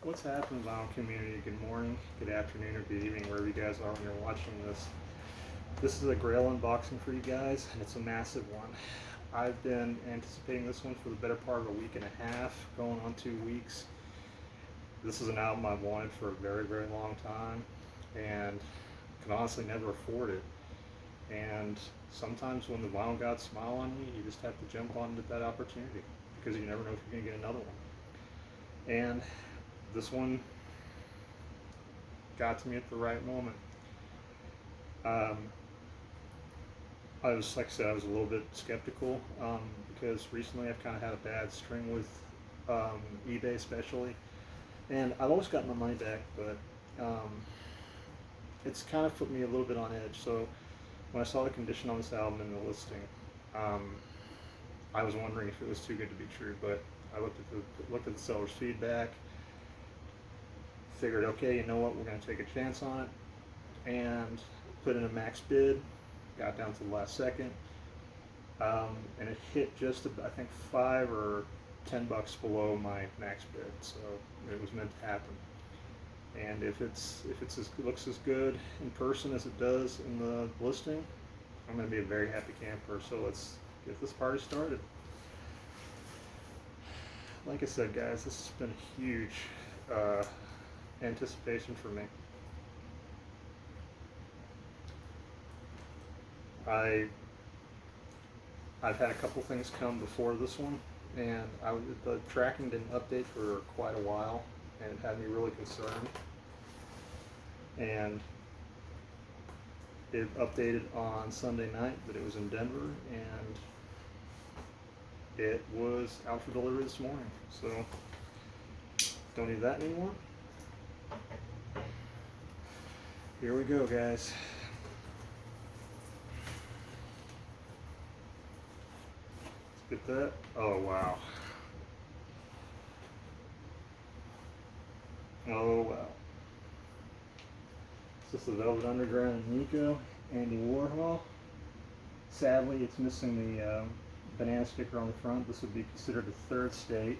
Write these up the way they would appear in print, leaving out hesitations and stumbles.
What's happening, vinyl community? Good morning, good afternoon, or good evening, wherever you guys are when you're watching this. This is a Grail unboxing for you guys, and it's a massive one. I've been anticipating this one for the better part of a week and a half, going on 2 weeks. This is an album I've wanted for a very, very long time, and can honestly never afford it. And sometimes when the vinyl gods smile on you, you just have to jump onto that opportunity because you never know if you're going to get another one. And this one got to me at the right moment. Um, I was, like I said, I was a little bit skeptical because recently I've kind of had a bad string with eBay, especially, and I've always gotten my money back, but it's kind of put me a little bit on edge. So when I saw the condition on this album in the listing, um, I was wondering if it was too good to be true. But I looked at the seller's feedback, figured, okay, you know what, we're going to take a chance on it, and put in a max bid. Got down to the last second, and it hit just I think $5 or $10 below my max bid. So it was meant to happen. And if it looks as good in person as it does in the listing, I'm going to be a very happy camper. So let's get this party started. Like I said, guys, this has been a huge anticipation for me. I've had a couple things come before this one, and the tracking didn't update for quite a while, and it had me really concerned. And it updated on Sunday night that it was in Denver, and it was out for delivery this morning. So don't need that anymore. Here we go, guys. Let's get that. Oh, wow. Oh, wow. It's just the Velvet Underground and Nico, Andy Warhol. Sadly, it's missing the banana sticker on the front. This would be considered a third state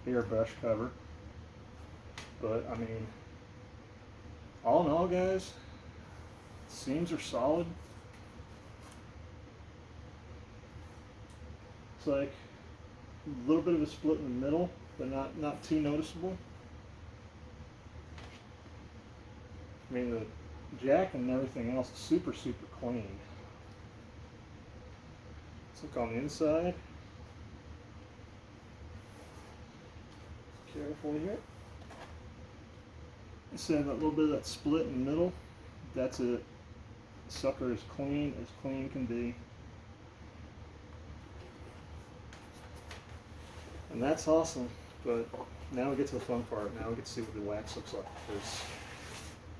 airbrush cover. But, I mean, all in all, guys, seams are solid. It's like a little bit of a split in the middle, but not too noticeable. I mean, the jack and everything else is super, super clean. Let's look on the inside. Careful here. I said that little bit of that split in the middle, that's it. Sucker is clean as clean can be. And that's awesome, but now we get to the fun part. Now we get to see what the wax looks like.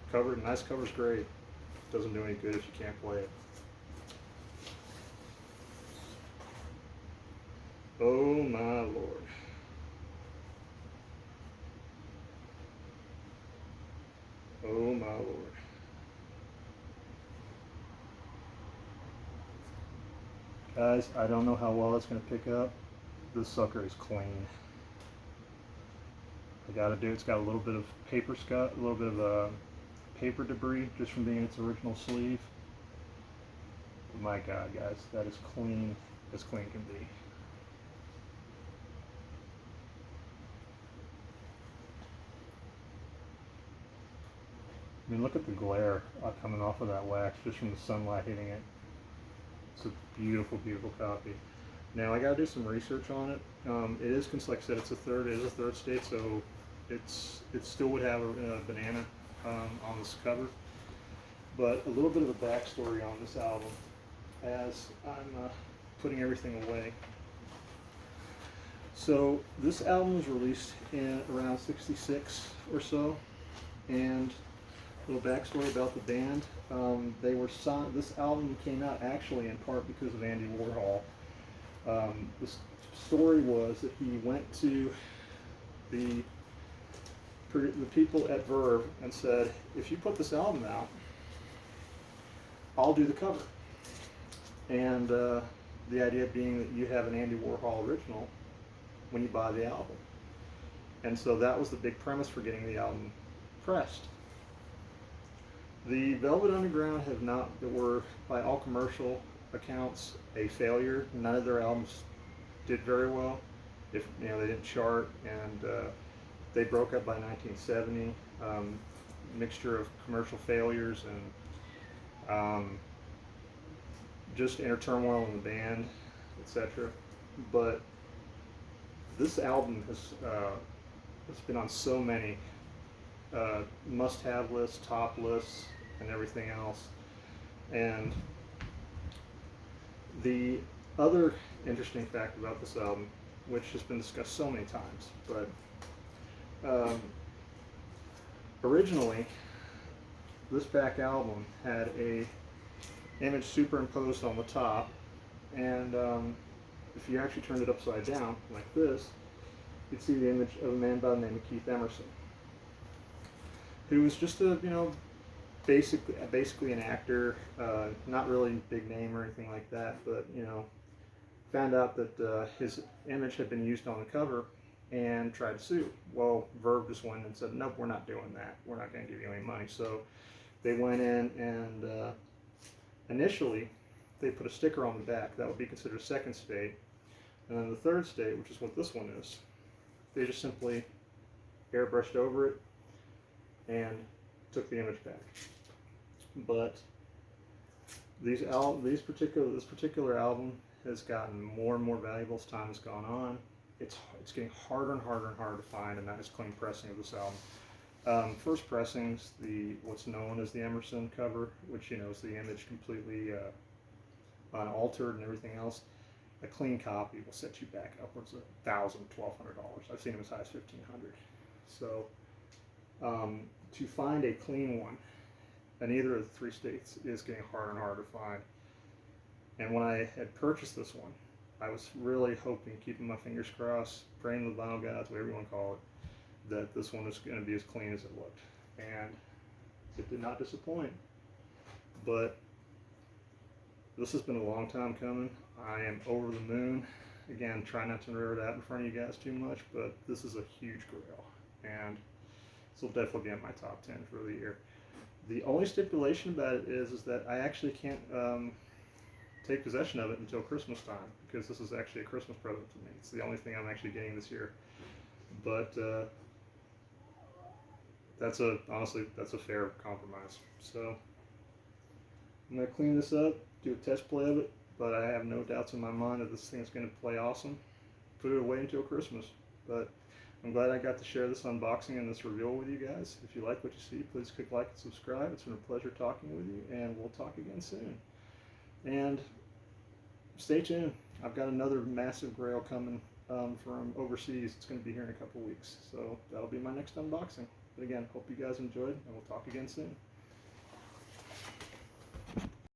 Because nice cover's great. Doesn't do any good if you can't play it. Oh my Lord. Oh my Lord. Guys, I don't know how well it's going to pick up. This sucker is clean. I gotta do, it's got a little bit of a little bit of paper debris just from being in its original sleeve. My God, guys, that is clean as clean can be. I mean, look at the glare coming off of that wax just from the sunlight hitting it. It's a beautiful, beautiful copy. Now I gotta do some research on it. It is, like I said, it is a third state, so it still would have a banana on this cover. But a little bit of a backstory on this album, as I'm putting everything away. So this album was released in around '66 or so, and a little backstory about the band. They were signed. This album came out actually in part because of Andy Warhol. The story was that he went to the people at Verve and said, if you put this album out, I'll do the cover. And the idea being that you have an Andy Warhol original when you buy the album. And so that was the big premise for getting the album pressed. The Velvet Underground have not, were by all commercial accounts a failure. None of their albums did very well. If they didn't chart, and they broke up by 1970. Mixture of commercial failures and just inner turmoil in the band, etc. But this album has been on so many must-have lists, top lists, and everything else. And the other interesting fact about this album, which has been discussed so many times, but originally this back album had a image superimposed on the top, and if you actually turned it upside down like this, you'd see the image of a man by the name of Keith Emerson, who was just a basically an actor, not really big name or anything like that, but found out that his image had been used on the cover and tried to sue. Well, Verve just went and said, nope, we're not doing that. We're not going to give you any money. So they went in and initially they put a sticker on the back. That would be considered second state. And then the third state, which is what this one is, they just simply airbrushed over it and took the image back. But this particular album has gotten more and more valuable as time has gone on. It's getting harder and harder and harder to find a nice clean pressing of this album. First pressings, what's known as the Emerson cover, which is the image completely unaltered and everything else. A clean copy will set you back upwards of $1,000, $1,200. I've seen them as high as $1,500. So to find a clean one in either of the three states is getting harder and harder to find. And when I had purchased this one, I was really hoping, keeping my fingers crossed, praying to the vinyl gods, whatever you want to call it, that this one was going to be as clean as it looked. And it did not disappoint. But this has been a long time coming. I am over the moon. Again, try not to rear it out in front of you guys too much, but this is a huge grail. And this will definitely be in my top 10 for the year. The only stipulation about it is that I actually can't take possession of it until Christmas time, because this is actually a Christmas present for me. It's the only thing I'm actually getting this year. But honestly, that's a fair compromise. So I'm going to clean this up, do a test play of it, but I have no doubts in my mind that this thing is going to play awesome. Put it away until Christmas. But I'm glad I got to share this unboxing and this reveal with you guys. If you like what you see, please click like and subscribe. It's been a pleasure talking with you, and we'll talk again soon. And stay tuned. I've got another massive grail coming from overseas. It's going to be here in a couple weeks. So that'll be my next unboxing. But again, hope you guys enjoyed, and we'll talk again soon.